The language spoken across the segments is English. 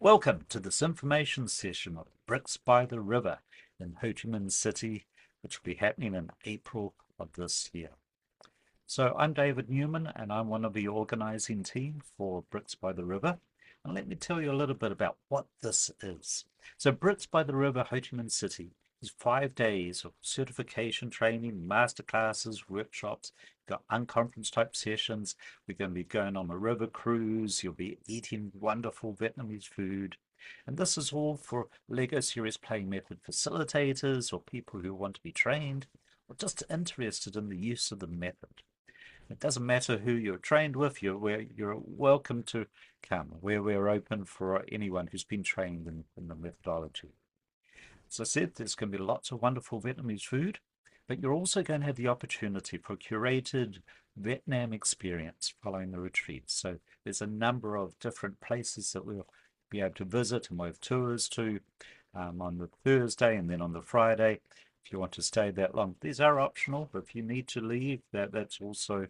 Welcome to this information session of Bricks by the River in Ho Chi Minh City, which will be happening in April of this year. So I'm David Newman, and I'm one of the organizing team for Bricks by the River. And let me tell you a little bit about what this is. So Bricks by the River Ho Chi Minh City is 5 days of certification training, masterclasses, workshops, got unconference type sessions. We're going to be going on a river cruise. You'll be eating wonderful Vietnamese food. And this is all for Lego Serious Play Method facilitators or people who want to be trained or just interested in the use of the method. It doesn't matter who you're trained with, you're welcome to come. We're open for anyone who's been trained in the methodology. As I said, there's going to be lots of wonderful Vietnamese food, but you're also going to have the opportunity for curated Vietnam experience following the retreat. So there's a number of different places that we'll be able to visit, and we'll have tours to on the Thursday and then on the Friday. If you want to stay that long, these are optional, but if you need to leave, that's also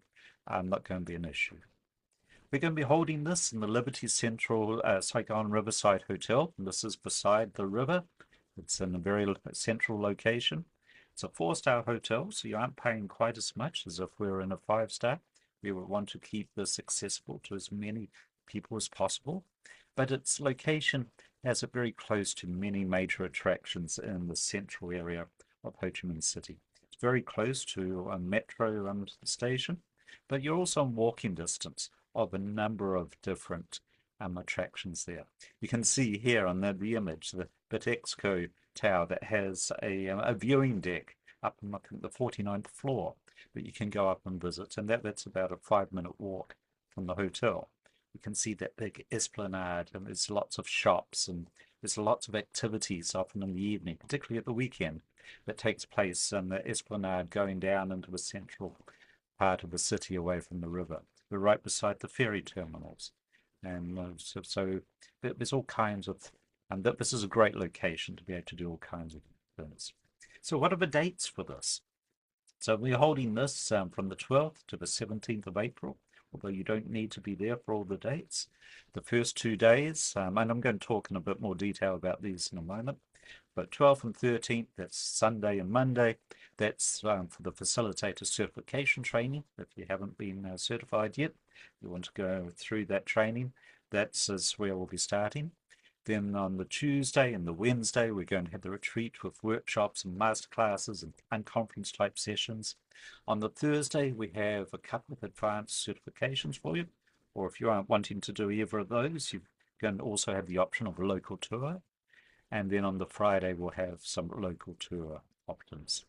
not going to be an issue. We're going to be holding this in the Liberty Central Saigon Riverside Hotel. And this is beside the river. It's in a very central location. It's a 4-star hotel, so you aren't paying quite as much as if we were in a 5-star. We would want to keep this accessible to as many people as possible. But its location has it very close to many major attractions in the central area of Ho Chi Minh City. It's very close to a metro station, but you're also in walking distance of a number of different attractions there. You can see here on the image the Bitexco Tower that has a viewing deck up on, I think, the 49th floor that you can go up and visit, and that's about a 5-minute walk from the hotel. You can see that big esplanade, and there's lots of shops, and there's lots of activities often in the evening, particularly at the weekend, that takes place on the esplanade going down into the central part of the city away from the river. We're right beside the ferry terminals. And so there's all kinds of, and this is a great location to be able to do all kinds of things. So what are the dates for this? So we're holding this from the 12th to the 17th of April, although you don't need to be there for all the dates. The first 2 days, and I'm going to talk in a bit more detail about these in a moment, but 12th and 13th, that's Sunday and Monday, that's for the facilitator certification training. If you haven't been certified yet, you want to go through that training, that's where we'll be starting. Then on the Tuesday and the Wednesday, we're going to have the retreat with workshops and masterclasses and unconference type sessions. On the Thursday, we have a couple of advanced certifications for you, or if you aren't wanting to do either of those, you can also have the option of a local tour. And then on the Friday, we'll have some local tour options.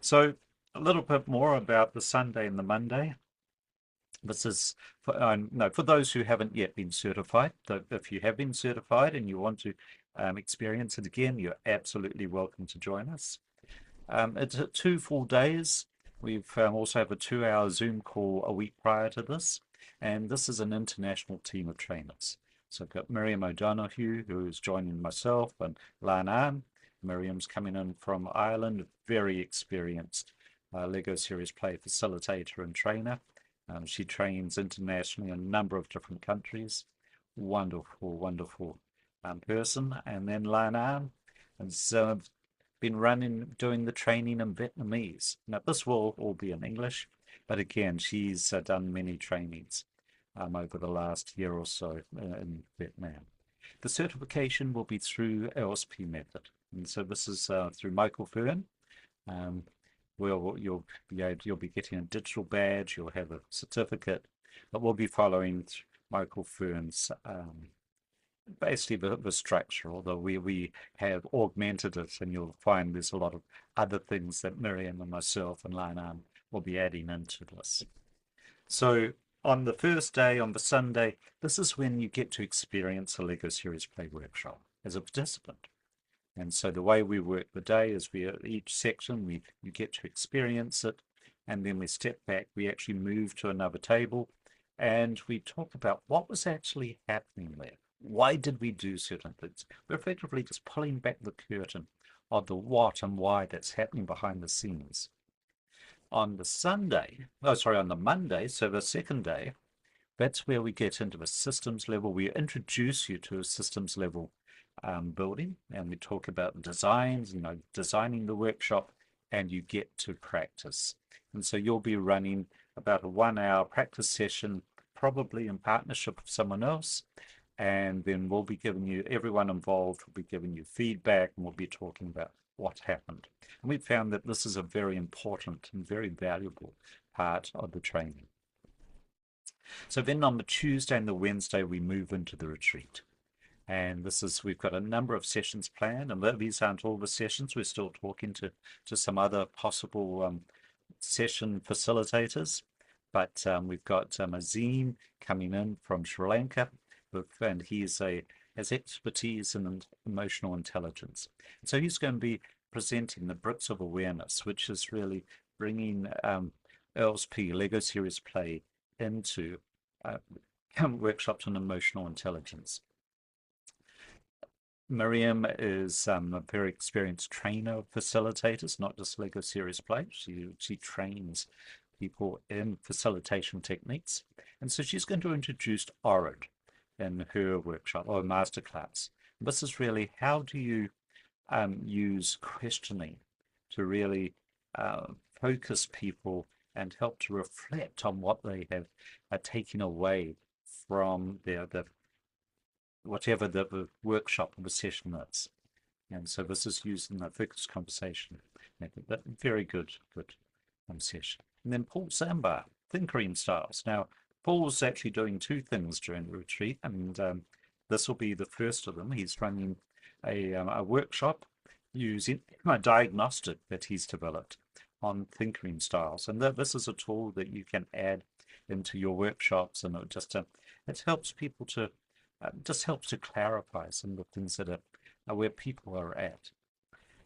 So a little bit more about the Sunday and the Monday. This is for those who haven't yet been certified. If you have been certified and you want to experience it again, you're absolutely welcome to join us. It's 2 full days. We've also have a 2-hour Zoom call a week prior to this, and this is an international team of trainers. So I've got Miriam O'Donoghue, who's joining myself, and Lan An. Miriam's coming in from Ireland, very experienced Lego Serious Play facilitator and trainer. She trains internationally in a number of different countries. Wonderful, wonderful person. And then Lan An has been doing the training in Vietnamese. Now, this will all be in English, but again, she's done many trainings over the last year or so in Vietnam. The certification will be through LSP method. And so this is through Michael Fern. You'll be getting a digital badge, you'll have a certificate, but we'll be following Michael Fern's basically the structure, although we have augmented it, and you'll find there's a lot of other things that Miriam and myself and Lan will be adding into this. So on the first day, on the Sunday, this is when you get to experience a Lego Serious Play workshop as a participant. And so the way we work the day is each section, you get to experience it, and then we step back, we actually move to another table, and we talk about what was actually happening there. Why did we do certain things? We're effectively just pulling back the curtain of the what and why that's happening behind the scenes. On the Monday, so the second day, That's where we get into a systems level. We introduce you to a systems level building, and we talk about designs, designing the workshop, and you get to practice. And so you'll be running about a 1 hour practice session, probably in partnership with someone else. And then we'll be giving you, everyone involved will be giving you feedback, and we'll be talking about what happened. And we found that this is a very important and very valuable part of the training. So then on the Tuesday and the Wednesday, we move into the retreat. And we've got a number of sessions planned, and these aren't all the sessions. We're still talking to some other possible session facilitators. But we've got Azim coming in from Sri Lanka, and he has expertise in emotional intelligence. And so he's going to be presenting the bricks of awareness, which is really bringing LSP, Lego Serious Play, into workshops on emotional intelligence. Miriam is a very experienced trainer of facilitators, not just Lego Serious Play. She trains people in facilitation techniques. And so she's going to introduce ORID in her workshop or masterclass. This is really, how do you use questioning to really focus people and help to reflect on what they have taken away from whatever the workshop or the session is. And so this is used in the focused conversation method. But very good session. And then Paul Sambar, Thinkering Styles. Now, Paul's actually doing two things during the retreat, and this will be the first of them. He's running a workshop using a diagnostic that he's developed on Thinkering Styles. And this is a tool that you can add into your workshops, and it helps people to just helps to clarify some of the things that are where people are at.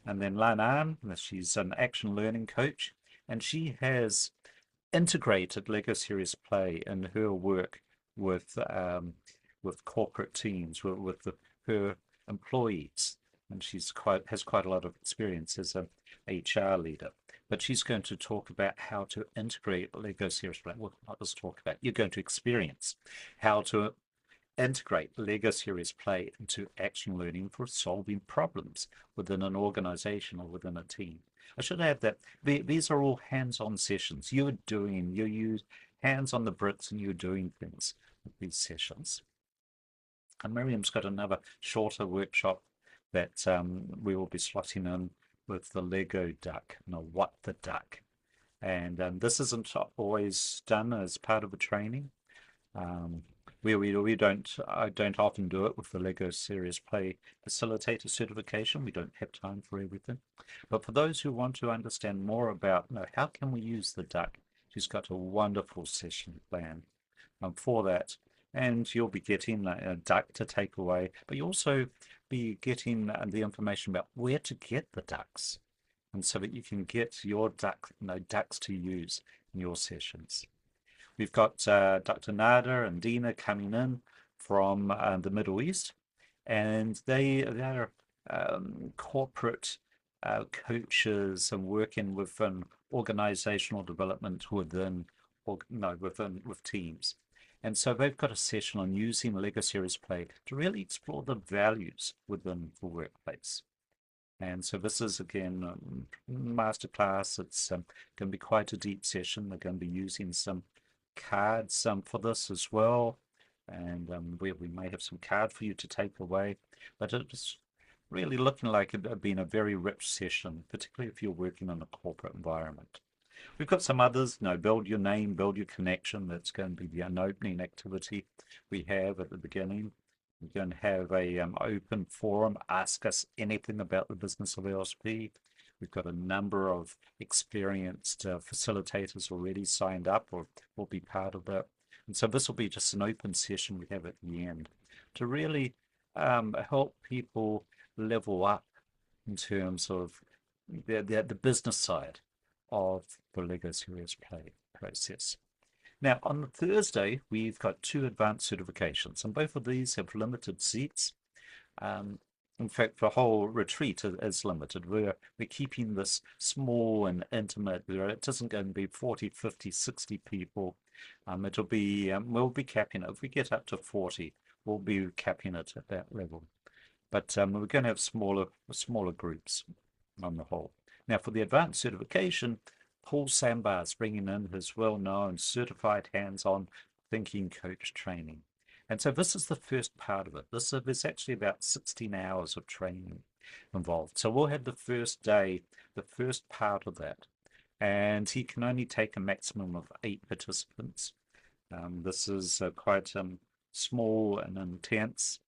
And then Lanan, she's an action learning coach, and she has integrated Lego Serious Play in her work with corporate teams, with her employees, and she's has quite a lot of experience as a HR leader. But she's going to talk about how to integrate Lego Serious Play. Well, not just talk about, you're going to experience how to integrate Lego Serious Play into action learning for solving problems within an organization or within a team. I should add that these are all hands-on sessions. You use hands on the bricks, and you're doing things with these sessions. And Miriam's got another shorter workshop that we will be slotting in with the Lego duck, what the duck. And this isn't always done as part of a training. I don't often do it with the Lego Serious Play Facilitator certification. We don't have time for everything. But for those who want to understand more about how can we use the duck, she's got a wonderful session plan for that. And you'll be getting a duck to take away, but you also be getting the information about where to get the ducks, and so that you can get your ducks to use in your sessions. We've got Dr. Nada and Dina coming in from the Middle East, and they're corporate coaches and working within organizational development with teams. And so they've got a session on using Lego Serious Play to really explore the values within the workplace. And so this is, again, masterclass. It's going to be quite a deep session. They're going to be using some cards for this as well. And we may have some card for you to take away. But it's really looking like it being a very rich session, particularly if you're working in a corporate environment. We've got some others, build your name, build your connection. That's going to be the opening activity we have at the beginning. We're going to have a open forum, ask us anything about the business of LSP. We've got a number of experienced facilitators already signed up or will be part of that. And so this will be just an open session we have at the end to really help people level up in terms of the business side of the Lego Serious Play process. Now, on the Thursday, we've got 2 advanced certifications, and both of these have limited seats. In fact, the whole retreat is limited. We're keeping this small and intimate. It isn't going to be 40, 50, 60 people. It'll be we'll be capping it. If we get up to 40, we'll be capping it at that level. But we're going to have smaller groups on the whole. Now, for the advanced certification, Paul Sambar is bringing in his well-known certified hands-on thinking coach training. And so this is the first part of it. There's actually about 16 hours of training involved. So we'll have the first day, the first part of that. And he can only take a maximum of 8 participants. This is quite small and intense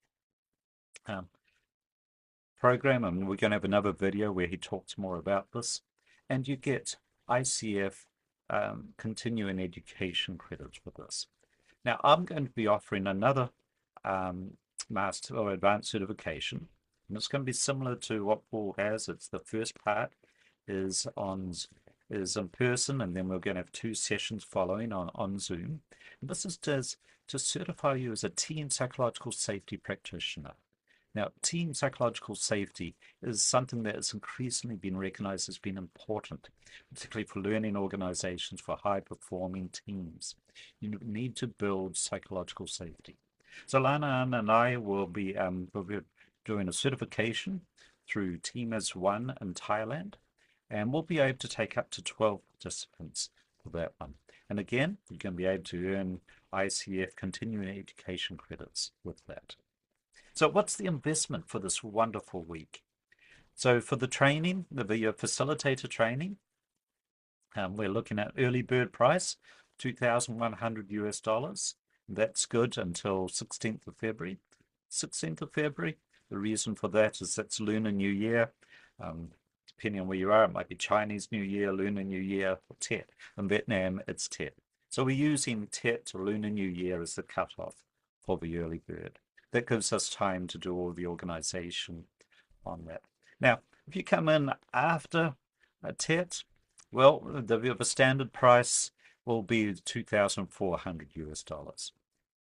program, and we're going to have another video where he talks more about this. And you get ICF continuing education credits for this. Now, I'm going to be offering another master or advanced certification, and it's going to be similar to what Paul has. It's the first part is in person, and then we're going to have 2 sessions following on Zoom. And this is to certify you as a teen psychological safety practitioner. Now, teen psychological safety is something that has increasingly been recognized as being important, particularly for learning organizations, for high-performing teams. You need to build psychological safety. So Lana and I will be doing a certification through Team as One in Thailand, and we'll be able to take up to 12 participants for that one. And again, you're going to be able to earn ICF continuing education credits with that. So what's the investment for this wonderful week? So for the training, the facilitator training, we're looking at early bird price, $2,100 US. That's good until 16th of February. 16th of February, the reason for that is that's Lunar New Year. Depending on where you are, it might be Chinese New Year, Lunar New Year, or Tet. In Vietnam, it's Tet. So we're using Tet or Lunar New Year as the cutoff for the early bird. That gives us time to do all the organization on that. Now, if you come in after a Tet, well, the standard price will be $2,400 US.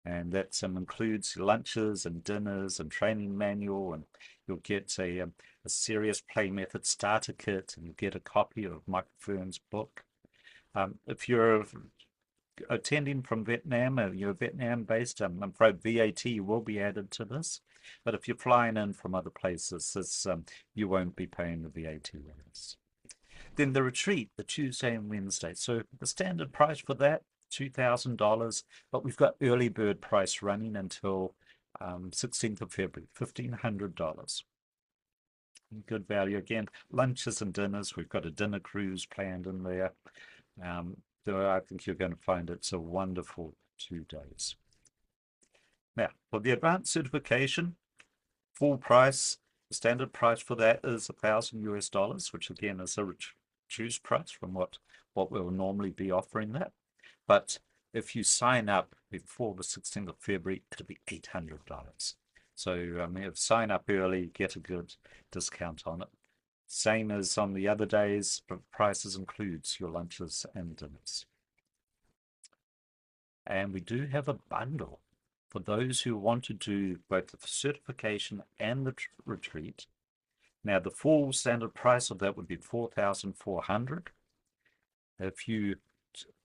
And that includes lunches and dinners and training manual, and you'll get a serious play method starter kit, and you'll get a copy of Mike Fern's book. If you're attending from Vietnam, you're Vietnam based, I'm afraid VAT will be added to this. But if you're flying in from other places, you won't be paying the VAT rates. Then the retreat, the Tuesday and Wednesday. So the standard price for that, $2,000, but we've got early bird price running until 16th of February, $1,500. Good value again. Lunches and dinners. We've got a dinner cruise planned in there. So I think you're going to find it's a wonderful 2 days. Now, for the advanced certification, full price, the standard price for that is $1,000 US, which again is a reduced price from what we'll normally be offering that. But if you sign up before the 16th of February, it'll be $800. So if sign up early, get a good discount on it. Same as on the other days, but prices includes your lunches and dinners. And we do have a bundle for those who want to do both the certification and the retreat. Now, the full standard price of that would be $4,400. If you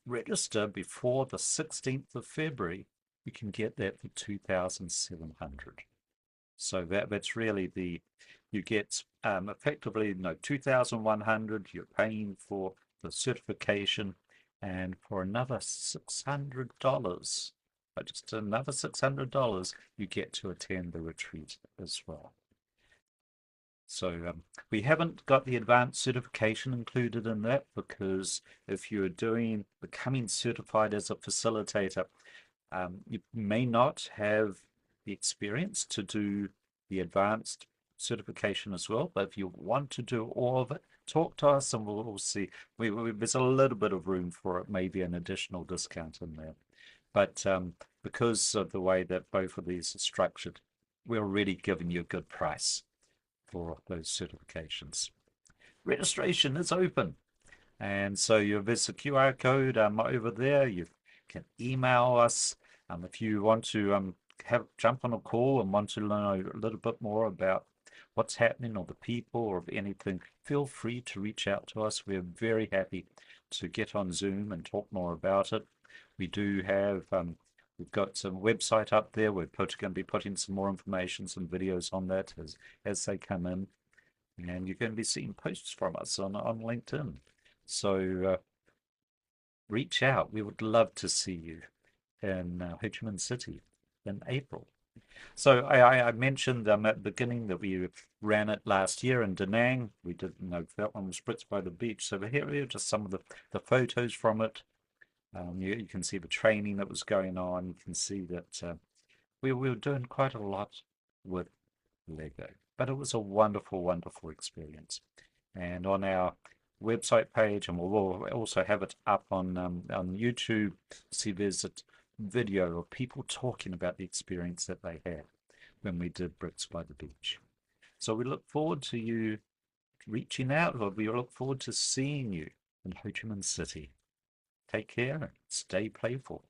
register before the 16th of February, you can get that for $2,700. So that's really you get effectively $2,100. You're paying for the certification, and for another $600, just another $600, you get to attend the retreat as well. So we haven't got the advanced certification included in that, because if you're becoming certified as a facilitator, you may not have the experience to do the advanced certification as well. But if you want to do all of it, talk to us and we'll see. There's a little bit of room for it, maybe an additional discount in there. But because of the way that both of these are structured, we're already giving you a good price for those certifications. Registration is open. And so there's a QR code over there. You can email us. If you want to jump on a call and want to learn a little bit more about what's happening or the people or anything, feel free to reach out to us. We're very happy to get on Zoom and talk more about it. We do have, we've got some website up there. We're going to be putting some more information, some videos on that as they come in. And you're going to be seeing posts from us on LinkedIn. So reach out. We would love to see you in Ho Chi Minh City in April. So I mentioned at the beginning that we ran it last year in Da Nang. We did, that one was Spritz by the beach. So here are just some of the photos from it. You can see the training that was going on. You can see that we were doing quite a lot with Lego, but it was a wonderful, wonderful experience. And on our website page, and we'll also have it up on YouTube. See, there's a video of people talking about the experience that they had when we did Bricks by the Beach. So we look forward to you reaching out, or we look forward to seeing you in Ho Chi Minh City. Take care and stay playful.